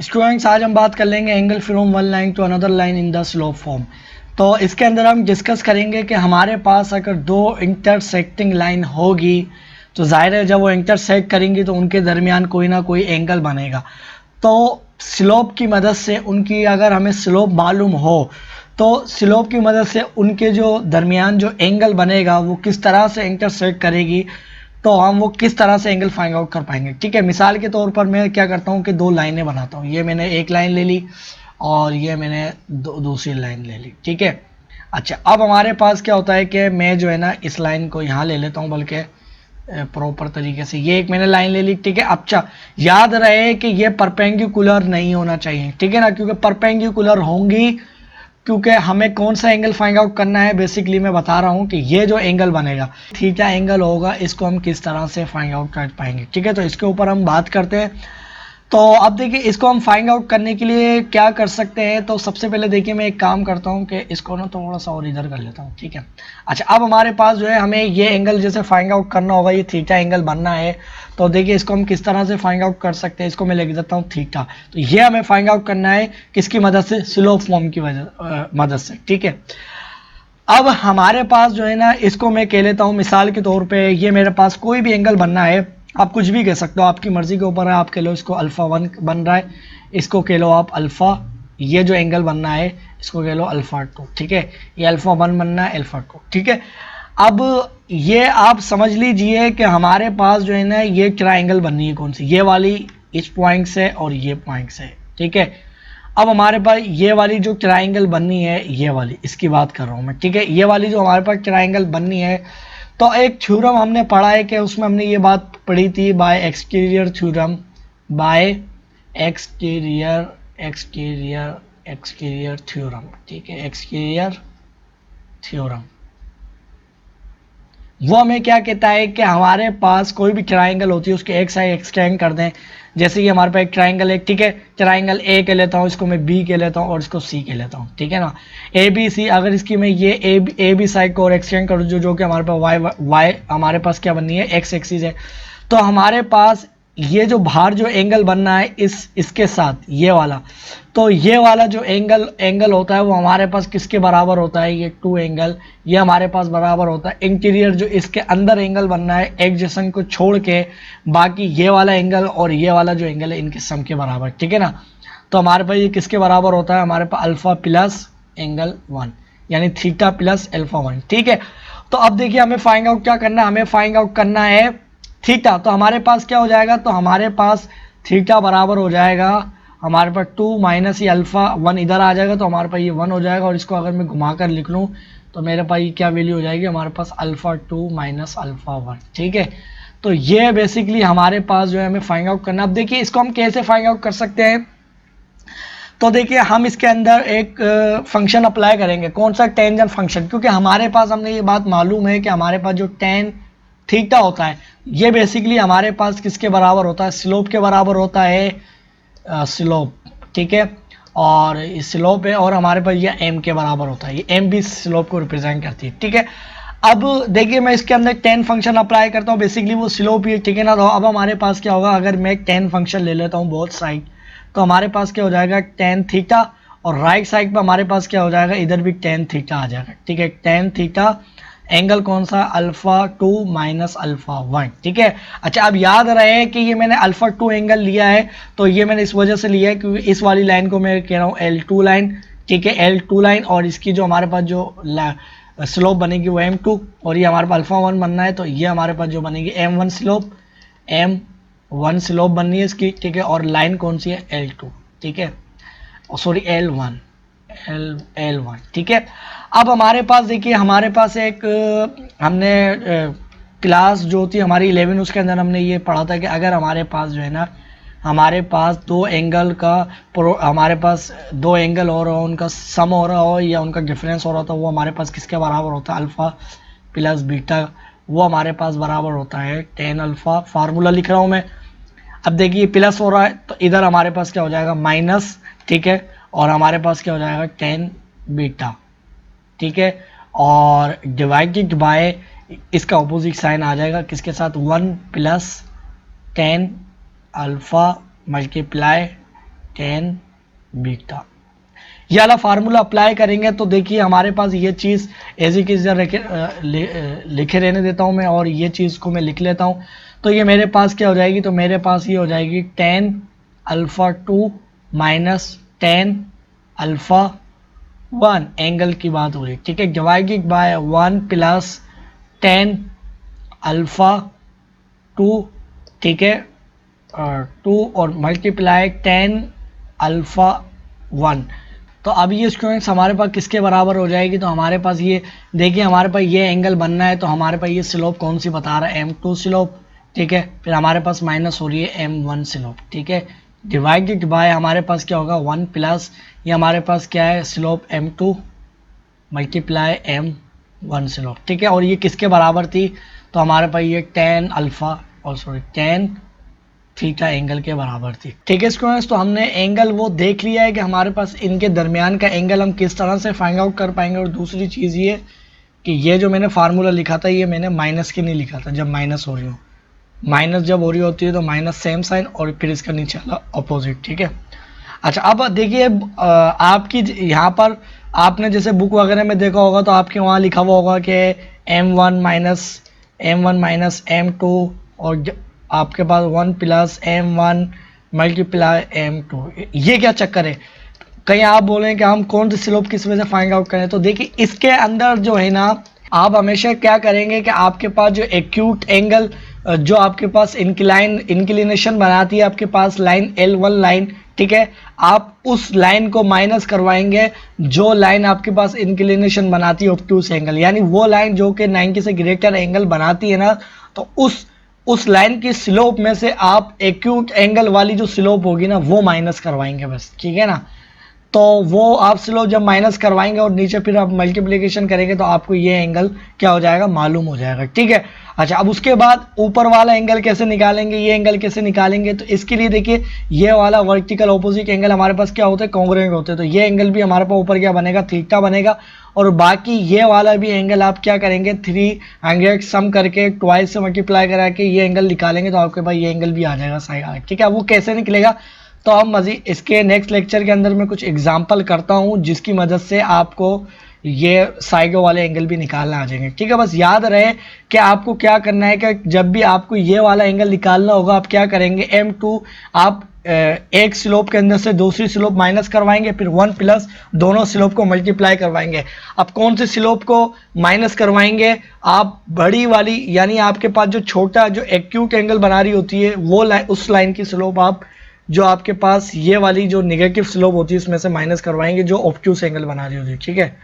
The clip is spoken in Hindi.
स्टूडेंट्स, आज हम बात कर लेंगे angle from one line to another line in the slope form. तो इसके अंदर हम डिस्कस करेंगे कि हमारे पास अगर दो इंटरसेक्टिंग लाइन होगी तो जाहिर है जब वो इंटरसेक्ट करेंगी तो उनके दरमियान कोई ना कोई एंगल बनेगा। तो स्लोप की मदद से उनकी अगर हमें स्लोप मालूम हो तो स्लोप की मदद से उनके जो दरमियान जो एंगल बनेगा वो किस तरह से इंटरसेक्ट करेगी, तो हम वो किस तरह से एंगल फाइंड आउट कर पाएंगे। ठीक है, मिसाल के तौर पर मैं क्या करता हूँ कि दो लाइनें बनाता हूँ। ये मैंने एक लाइन ले ली और ये मैंने दूसरी लाइन ले ली। ठीक है, अच्छा अब हमारे पास क्या होता है कि मैं जो है ना इस लाइन को यहाँ ले लेता हूँ, बल्कि प्रॉपर तरीके से ये एक मैंने लाइन ले ली। ठीक है, अच्छा याद रहे कि ये परपेंडिकुलर नहीं होना चाहिए। ठीक है ना, क्योंकि परपेंडिकुलर होंगी, क्योंकि हमें कौन सा एंगल फाइंड आउट करना है। बेसिकली मैं बता रहा हूं कि ये जो एंगल बनेगा थीटा एंगल होगा, इसको हम किस तरह से फाइंड आउट कर पाएंगे। ठीक है, तो इसके ऊपर हम बात करते हैं। तो अब देखिए इसको हम फाइंड आउट करने के लिए क्या कर सकते हैं। तो सबसे पहले देखिए मैं एक काम करता हूं कि इसको ना थोड़ा सा और इधर कर लेता हूं। ठीक है, अच्छा अब हमारे पास जो है हमें ये एंगल जैसे फाइंड आउट करना होगा, ये थीटा एंगल बनना है। तो देखिए इसको हम किस तरह से फाइंड आउट कर सकते हैं। इसको मैं लिख देता हूँ थीटा। तो ये हमें फाइंड आउट करना है किसकी मदद से, स्लोप फॉर्म की मदद से। ठीक है, अब हमारे पास जो है ना इसको मैं कह लेता हूँ मिसाल के तौर पे, ये मेरे पास कोई भी एंगल बनना है, आप कुछ भी कह सकते हो, आपकी मर्जी के ऊपर है। आप कह लो इसको अल्फा 1 बन रहा है, इसको कह लो आप अल्फा, ये जो एंगल बनना है इसको कह लो अल्फा 2। ठीक है, ये अल्फा 1 बनना है, अल्फा 2। ठीक है, अब ये आप समझ लीजिए कि हमारे पास जो है ना ये ट्राइंगल बननी है, कौन सी, ये वाली इस पॉइंट से और ये पॉइंट से। ठीक है, अब हमारे पास ये वाली जो ट्राइंगल बननी है, ये वाली इसकी बात कर रहा हूँ मैं। ठीक है, ये वाली जो हमारे पास ट्राइंगल बननी है, तो एक थ्योरम हमने पढ़ा है कि उसमें हमने ये बात पढ़ी थी, bye exterior theorem, bye exterior exterior exterior theorem. ठीक है, एक्सटीरियर थ्योरम वो हमें क्या कहता है कि हमारे पास कोई भी ट्राइंगल होती है उसके एक साइड एक्सटेंड कर दें। जैसे कि हमारे पास एक ट्राइंगल है, ठीक है, ट्राइंगल ए कह लेता हूँ, इसको मैं बी कह लेता हूँ और इसको सी कह लेता हूँ। ठीक है ना, ए बी सी, अगर इसकी मैं ये ए बी साइड को और एक्सटेंड करूँ जो कि हमारे पास वाई हमारे पास क्या बननी है, एक्स एक्सिस है। तो हमारे पास ये जो बाहर जो एंगल बनना है इसके साथ ये वाला, तो ये वाला जो एंगल होता है वो हमारे पास किसके बराबर होता है, ये टू एंगल, ये हमारे पास बराबर होता है इंटीरियर जो इसके अंदर एंगल बनना है एडजेसेंट को छोड़ के, बाकी ये वाला एंगल और ये वाला जो एंगल है इनके सम के बराबर। ठीक है ना, तो हमारे पास ये किसके बराबर होता है, हमारे पास अल्फा प्लस एंगल 1, यानी थीटा प्लस अल्फा 1। ठीक है, तो अब देखिए हमें फाइंड आउट क्या करना है, हमें फाइंड आउट करना है थीटा। तो हमारे पास क्या हो जाएगा, तो हमारे पास थीटा बराबर हो जाएगा हमारे पास 2 माइनस ये अल्फा 1 इधर आ जाएगा, तो हमारे पास ये 1 हो जाएगा। और इसको अगर मैं घुमा कर लिख लूँ तो मेरे पास ये क्या वैल्यू हो जाएगी, हमारे पास अल्फा 2 माइनस अल्फा 1। ठीक है, तो ये बेसिकली हमारे पास जो है हमें फाइंड आउट करना। अब देखिए इसको हम कैसे फाइंड आउट कर सकते हैं। तो देखिए हम इसके अंदर एक फंक्शन अप्लाई करेंगे, कौन सा, टेंजेंट फंक्शन, क्योंकि हमारे पास हमने ये बात मालूम है कि हमारे पास जो टेन थीटा होता है ये बेसिकली हमारे पास किसके बराबर होता है, स्लोप के बराबर होता है, स्लोप। ठीक है, और स्लोप है और हमारे पास ये एम के बराबर होता है, ये एम भी स्लोप को रिप्रेजेंट करती है। ठीक है, अब देखिए मैं इसके अंदर टेन फंक्शन अप्लाई करता हूँ, बेसिकली वो स्लोप ही है। ठीक है ना, तो अब हमारे पास क्या होगा, अगर मैं टेन फंक्शन ले लेता हूँ बोथ साइड, तो हमारे पास क्या हो जाएगा टेन थीटा, और राइट साइड पे हमारे पास क्या हो जाएगा, इधर भी टेन थीटा आ जाएगा। ठीक है, टेन थीटा एंगल कौन सा, अल्फा 2 माइनस अल्फा 1। ठीक है, अच्छा अब याद रहे कि ये मैंने अल्फा 2 एंगल लिया है, तो ये मैंने इस वजह से लिया है क्योंकि इस वाली लाइन को मैं कह रहा हूँ L2 लाइन। ठीक है, L2 लाइन, और इसकी जो हमारे पास जो स्लोप बनेगी वो M2, और ये हमारे पास अल्फा 1 बनना है, तो ये हमारे पास जो बनेगी M1 स्लोप, M1 स्लोप बननी है इसकी। ठीक है, और लाइन कौन सी है, L2। ठीक है, सॉरी L1, L1। ठीक है, अब हमारे पास देखिए हमारे पास एक हमने क्लास जो थी हमारी 11 उसके अंदर हमने ये पढ़ा था कि अगर हमारे पास जो है ना हमारे पास दो एंगल का हमारे पास दो एंगल हो रहा हो, उनका सम हो रहा हो या उनका डिफरेंस हो रहा था, वो हमारे पास किसके बराबर होता है, अल्फा प्लस बीटा, वो हमारे पास बराबर होता है टेन अल्फा। फार्मूला लिख रहा हूँ मैं। अब देखिए प्लस हो रहा है तो इधर हमारे पास क्या हो जाएगा, माइनस। ठीक है, और हमारे पास क्या हो जाएगा, टेन बीटा। ठीक है, और डिवाइडेड बाय इसका ऑपोजिट साइन आ जाएगा किसके साथ, 1 plus tan alpha multiply tan beta. ये वाला फार्मूला अप्लाई करेंगे तो देखिए हमारे पास ये चीज़ ऐसी की लिखे रहने देता हूँ मैं, और ये चीज़ को मैं लिख लेता हूँ। तो ये मेरे पास क्या हो जाएगी, तो मेरे पास ये हो जाएगी tan alpha two minus tan alpha one, angle की बात हो रही है, ठीक है, divided by one plus tan alpha two, ठीक है, टू और मल्टीप्लाई टेन अल्फ़ा वन। तो अब ये स्टूडेंट्स हमारे पास किसके बराबर हो जाएगी, तो हमारे पास ये देखिए हमारे पास ये एंगल बनना है, तो हमारे पास ये स्लोप कौन सी बता रहा है, m2 स्लोप, ठीक है, फिर हमारे पास माइनस हो रही है m1 स्लोप, ठीक है, डिवाइडेड बाय हमारे पास क्या होगा वन प्लस ये हमारे पास क्या है slope m2 multiply m1 slope, ठीक है, और ये किसके बराबर थी, तो हमारे पास ये टेन अल्फ़ा और सॉरी टेन थीटा एंगल के बराबर थी, ठीक है स्टूडेंट्स। तो हमने एंगल वो देख लिया है कि हमारे पास इनके दरमियान का एंगल हम किस तरह से फाइंड आउट कर पाएंगे। और दूसरी चीज़ ये कि ये जो मैंने फार्मूला लिखा था ये मैंने माइनस के नहीं लिखा था, जब माइनस हो रही हो, माइनस जब हो रही होती है तो माइनस सेम साइन और फिर इसका नीचे वाला अपोजिट, ठीक है। अच्छा अब देखिए आपकी यहाँ पर आपने जैसे बुक वगैरह में देखा होगा तो आपके वहाँ लिखा हुआ होगा कि m1 माइनस m2 और आपके पास one plus m1 multiply m2। ये क्या चक्कर है, कहीं आप बोलें कि हम कौन सी स्लोप किस वजह से फाइंड आउट करें, तो देखिए इसके अंदर जो है ना आप हमेशा क्या करेंगे कि आपके पास जो एक्यूट एंगल जो आपके पास इंक्लिनेशन बनाती है आपके पास लाइन L1 लाइन, ठीक है, आप उस लाइन को माइनस करवाएंगे जो लाइन आपके पास इंक्लिनेशन बनाती है ऑब्ट्यूस एंगल, यानी वो लाइन जो कि 90 से ग्रेटर एंगल बनाती है ना, तो उस लाइन की स्लोप में से आप एक्यूट एंगल वाली जो स्लोप होगी ना वो माइनस करवाएंगे बस, ठीक है ना। तो वो आप स्लोप जब माइनस करवाएंगे और नीचे फिर आप मल्टीप्लिकेशन करेंगे तो आपको ये एंगल क्या हो जाएगा मालूम हो जाएगा, ठीक है। अच्छा अब उसके बाद ऊपर वाला एंगल कैसे निकालेंगे, ये एंगल कैसे निकालेंगे, तो इसके लिए देखिए ये वाला वर्टिकल ऑपोजिट एंगल हमारे पास क्या होते हैं कॉन्ग्रुएंट होते हैं, तो ये एंगल भी हमारे पास ऊपर क्या बनेगा थीटा बनेगा, और बाकी ये वाला भी एंगल आप क्या करेंगे 300 सम करके ट्वाइस से मल्टीप्लाई करा के ये एंगल निकालेंगे तो आपके पास ये एंगल भी आ जाएगा साइड, ठीक है। वो कैसे निकलेगा तो हम मज़ीद इसके नेक्स्ट लेक्चर के अंदर मैं कुछ एग्जांपल करता हूं जिसकी मदद से आपको ये साइडो वाले एंगल भी निकालना आ जाएंगे, ठीक है। बस याद रहे कि आपको क्या करना है कि जब भी आपको ये वाला एंगल निकालना होगा आप क्या करेंगे m2 आप एक स्लोप के अंदर से दूसरी स्लोप माइनस करवाएंगे, फिर वन प्लस दोनों स्लोप को मल्टीप्लाई करवाएंगे। अब कौन सी स्लोप को माइनस करवाएंगे, आप बड़ी वाली यानी आपके पास जो छोटा जो एक्यूट एंगल बना रही होती है वो उस लाइन की स्लोप आप जो आपके पास ये वाली जो नेगेटिव स्लोप होती है उसमें से माइनस करवाएंगे जो ऑब्ट्यूस एंगल बना रही होती है, ठीक है।